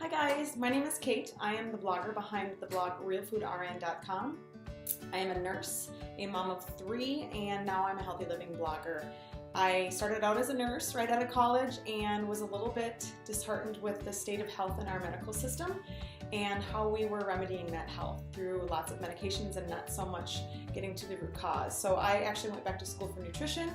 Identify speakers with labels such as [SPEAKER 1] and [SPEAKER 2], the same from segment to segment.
[SPEAKER 1] Hi guys, my name is Kate. I am the blogger behind the blog realfoodrn.com. I am a nurse, a mom of 3, and now I'm a healthy living blogger. I started out as a nurse right out of college and was a little bit disheartened with the state of health in our medical system and how we were remedying that health through lots of medications and not so much getting to the root cause. So I actually went back to school for nutrition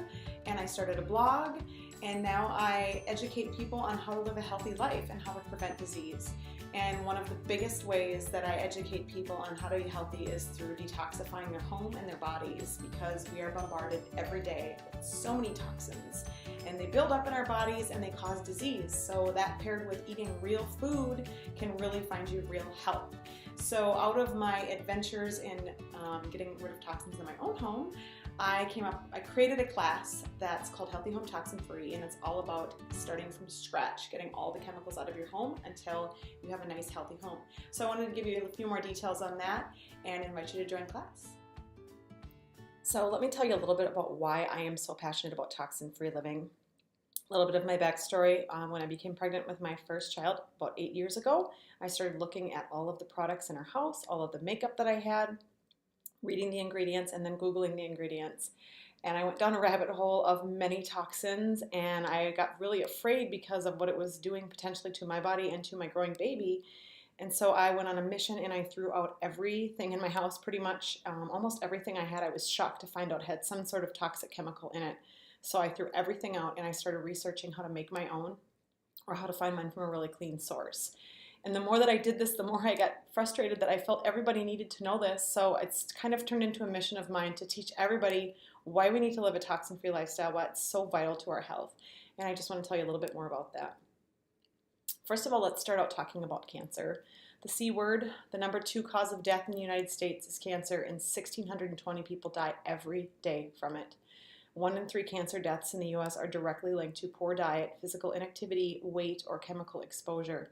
[SPEAKER 1] and I started a blog, and now I educate people on how to live a healthy life and how to prevent disease. And one of the biggest ways that I educate people on how to be healthy is through detoxifying their home and their bodies, because we are bombarded every day with so many toxins and they build up in our bodies and they cause disease. So that paired with eating real food can really find you real health. So out of my adventures in getting rid of toxins in my own home, I created a class that's called Healthy Home Toxin Free, and it's all about starting from scratch, getting all the chemicals out of your home until you have a nice healthy home. So I wanted to give you a few more details on that and invite you to join class. So let me tell you a little bit about why I am so passionate about toxin-free living. A little bit of my backstory. When I became pregnant with my first child about 8 years ago, I started looking at all of the products in our house, all of the makeup that I had, reading the ingredients and then Googling the ingredients. And I went down a rabbit hole of many toxins, and I got really afraid because of what it was doing potentially to my body and to my growing baby. And so I went on a mission and I threw out everything in my house, pretty much almost everything I had. I was shocked to find out had some sort of toxic chemical in it. So I threw everything out and I started researching how to make my own, or how to find mine from a really clean source. And the more that I did this, the more I got frustrated that I felt everybody needed to know this. So it's kind of turned into a mission of mine to teach everybody why we need to live a toxin-free lifestyle, why it's so vital to our health. And I just want to tell you a little bit more about that. First of all, let's start out talking about cancer. The C word, the number 2 cause of death in the United States is cancer, and 1,620 people die every day from it. 1 in 3 cancer deaths in the U.S. are directly linked to poor diet, physical inactivity, weight, or chemical exposure.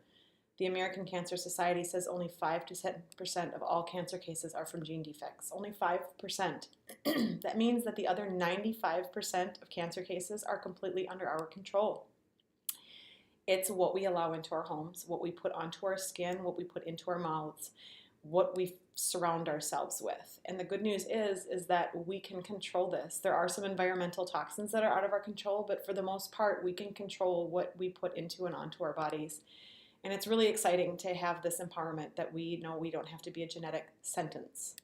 [SPEAKER 1] The American Cancer Society says only 5 to 7% of all cancer cases are from gene defects. Only 5%. That means that the other 95% of cancer cases are completely under our control. It's what we allow into our homes, what we put onto our skin, what we put into our mouths, what we surround ourselves with. And the good news is that we can control this. There are some environmental toxins that are out of our control, but for the most part, we can control what we put into and onto our bodies. And it's really exciting to have this empowerment that we know we don't have to be a genetic sentence.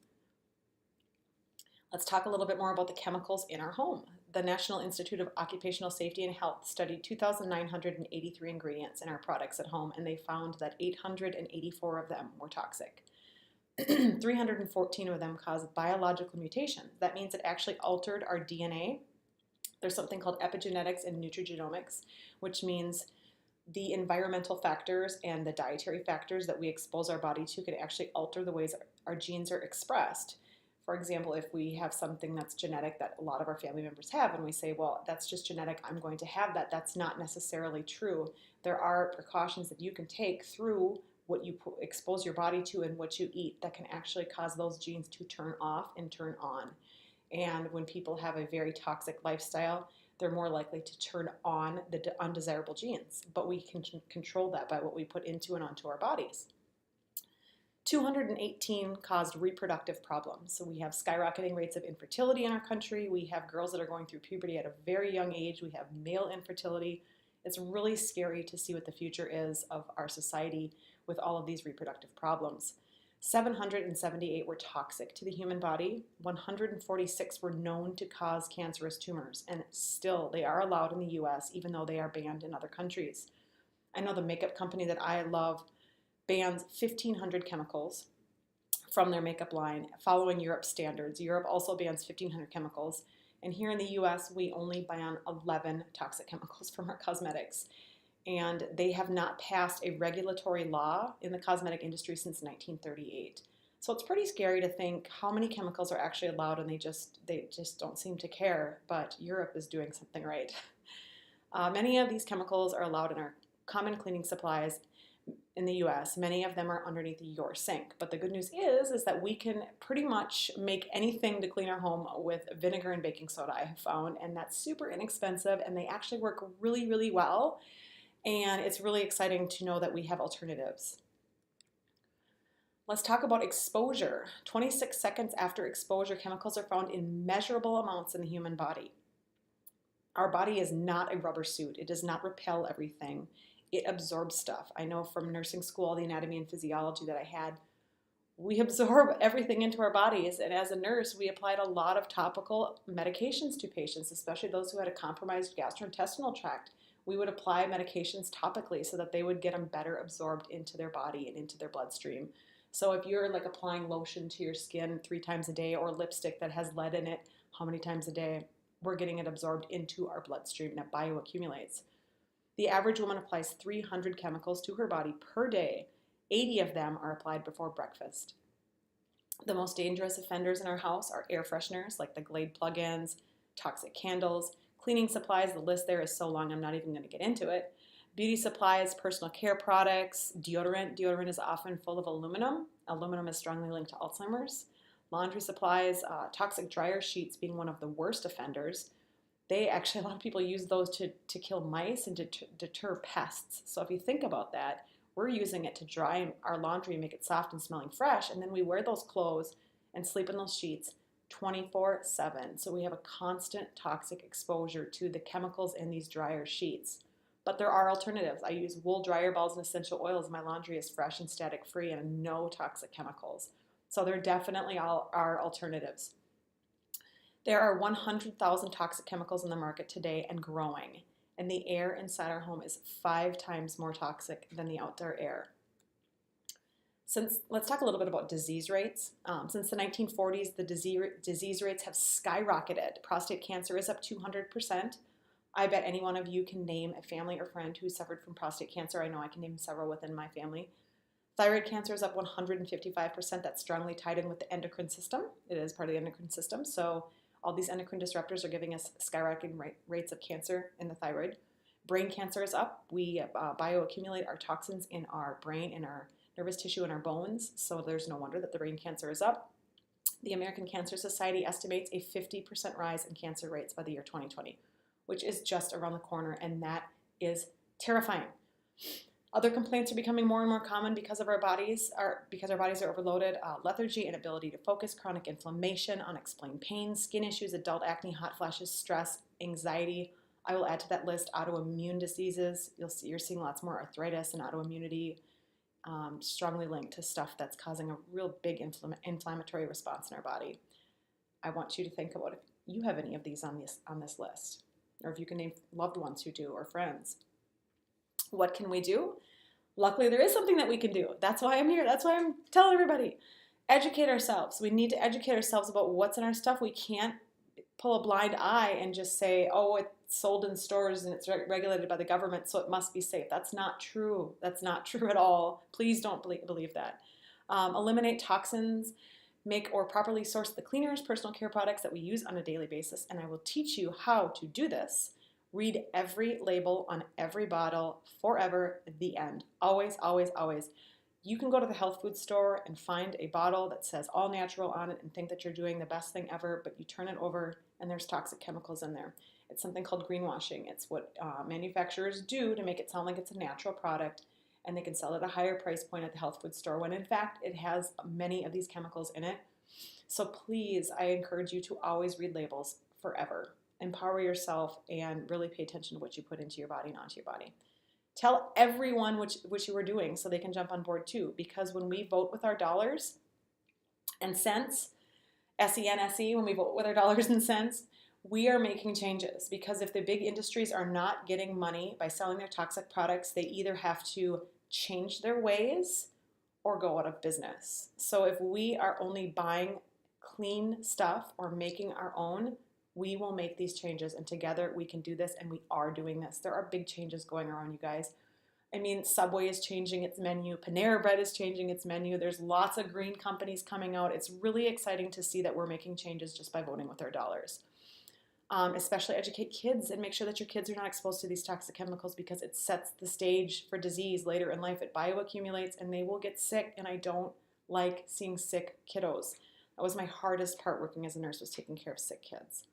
[SPEAKER 1] Let's talk a little bit more about the chemicals in our home. The National Institute of Occupational Safety and Health studied 2,983 ingredients in our products at home, and they found that 884 of them were toxic. 314 of them caused biological mutations. That means it actually altered our DNA. There's something called epigenetics and nutrigenomics, which means the environmental factors and the dietary factors that we expose our body to can actually alter the ways our genes are expressed. For example, if we have something that's genetic that a lot of our family members have, and we say, well, that's just genetic, I'm going to have that, that's not necessarily true. There are precautions that you can take through what you expose your body to and what you eat that can actually cause those genes to turn off and turn on. And when people have a very toxic lifestyle, they're more likely to turn on the undesirable genes. But we can control that by what we put into and onto our bodies. 218 caused reproductive problems. So we have skyrocketing rates of infertility in our country. We have girls that are going through puberty at a very young age. We have male infertility. It's really scary to see what the future is of our society with all of these reproductive problems. 778 were toxic to the human body. 146 were known to cause cancerous tumors, and still they are allowed in the US even though they are banned in other countries. I know the makeup company that I love bans 1,500 chemicals from their makeup line, following Europe's standards. Europe also bans 1,500 chemicals, and here in the US we only ban 11 toxic chemicals from our cosmetics. And they have not passed a regulatory law in the cosmetic industry since 1938. So it's pretty scary to think how many chemicals are actually allowed, and they just don't seem to care, but Europe is doing something right. Many of these chemicals are allowed in our common cleaning supplies in the US. Many of them are underneath your sink. But the good news is that we can pretty much make anything to clean our home with vinegar and baking soda, I have found, and that's super inexpensive, and they actually work really, really well. And it's really exciting to know that we have alternatives. Let's talk about exposure. 26 seconds after exposure, chemicals are found in measurable amounts in the human body. Our body is not a rubber suit. It does not repel everything. It absorbs stuff. I know from nursing school, the anatomy and physiology that I had, we absorb everything into our bodies. And as a nurse, we applied a lot of topical medications to patients, especially those who had a compromised gastrointestinal tract. We would apply medications topically so that they would get them better absorbed into their body and into their bloodstream. So if you're like applying lotion to your skin 3 times a day, or lipstick that has lead in it, how many times a day? We're getting it absorbed into our bloodstream and it bioaccumulates. The average woman applies 300 chemicals to her body per day. 80 of them are applied before breakfast. The most dangerous offenders in our house are air fresheners like the Glade plug-ins, toxic candles, cleaning supplies. The list there is so long I'm not even going to get into it. Beauty supplies, personal care products, deodorant. Deodorant is often full of aluminum. Aluminum is strongly linked to Alzheimer's. Laundry supplies, toxic dryer sheets being one of the worst offenders. A lot of people use those to kill mice and to deter pests. So if you think about that, we're using it to dry our laundry and make it soft and smelling fresh, and then we wear those clothes and sleep in those sheets 24/7. So we have a constant toxic exposure to the chemicals in these dryer sheets. But there are alternatives. I use wool dryer balls and essential oils. My laundry is fresh and static free and no toxic chemicals. So there definitely are alternatives. There are 100,000 toxic chemicals in the market today and growing. And the air inside our home is 5 times more toxic than the outdoor air. Let's talk a little bit about disease rates. Since the 1940s, the disease rates have skyrocketed. Prostate cancer is up 200%. I bet any one of you can name a family or friend who suffered from prostate cancer. I know I can name several within my family. Thyroid cancer is up 155%. That's strongly tied in with the endocrine system. It is part of the endocrine system. So all these endocrine disruptors are giving us skyrocketing rates of cancer in the thyroid. Brain cancer is up. We bioaccumulate our toxins in our brain, in our nervous tissue, and our bones. So there's no wonder that the brain cancer is up. The American Cancer Society estimates a 50% rise in cancer rates by the year 2020. Which is just around the corner, and that is terrifying. Other complaints are becoming more and more common because our bodies are overloaded. Lethargy, inability to focus, chronic inflammation, unexplained pain, skin issues, adult acne, hot flashes, stress, anxiety. I will add to that list autoimmune diseases. You're seeing lots more arthritis and autoimmunity, strongly linked to stuff that's causing a real big inflammatory response in our body. I want you to think about if you have any of these on this list. Or if you can name loved ones who do, or friends. What can we do? Luckily, there is something that we can do. That's why I'm here. That's why I'm telling everybody. Educate ourselves. We need to educate ourselves about what's in our stuff. We can't pull a blind eye and just say, oh, it's sold in stores and it's regulated by the government, so it must be safe. That's not true. That's not true at all. Please don't believe that. Eliminate toxins. Make or properly source the cleaners, personal care products that we use on a daily basis, and I will teach you how to do this. Read every label on every bottle forever, the end. Always, always, always. You can go to the health food store and find a bottle that says all natural on it and think that you're doing the best thing ever, but you turn it over and there's toxic chemicals in there. It's something called greenwashing. It's what manufacturers do to make it sound like it's a natural product, and they can sell it at a higher price point at the health food store when in fact it has many of these chemicals in it. So please, I encourage you to always read labels forever. Empower yourself and really pay attention to what you put into your body and onto your body. Tell everyone what you are doing so they can jump on board too, because when we vote with our dollars and cents, S-E-N-S-E, when we vote with our dollars and cents, we are making changes, because if the big industries are not getting money by selling their toxic products, they either have to change their ways or go out of business. So if we are only buying clean stuff or making our own, we will make these changes, and together we can do this, and we are doing this. There are big changes going around, you guys. I mean, Subway is changing its menu. Panera Bread is changing its menu. There's lots of green companies coming out. It's really exciting to see that we're making changes just by voting with our dollars. Especially educate kids and make sure that your kids are not exposed to these toxic chemicals, because it sets the stage for disease later in life. It bioaccumulates and they will get sick, and I don't like seeing sick kiddos. That was my hardest part working as a nurse, was taking care of sick kids.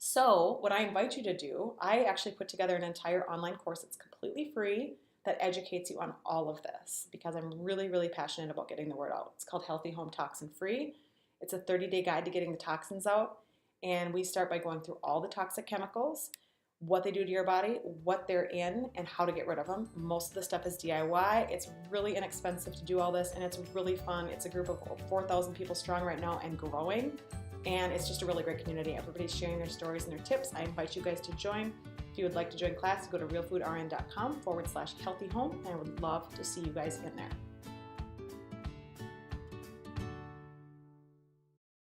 [SPEAKER 1] So what I invite you to do, I actually put together an entire online course that's completely free that educates you on all of this because I'm really, really passionate about getting the word out. It's called Healthy Home Toxin Free. It's a 30-day guide to getting the toxins out. And we start by going through all the toxic chemicals, what they do to your body, what they're in, and how to get rid of them. Most of the stuff is DIY. It's really inexpensive to do all this, and it's really fun. It's a group of 4,000 people strong right now and growing. And it's just a really great community. Everybody's sharing their stories and their tips. I invite you guys to join. If you would like to join class, go to realfoodrn.com/healthyhome, and I would love to see you guys in there.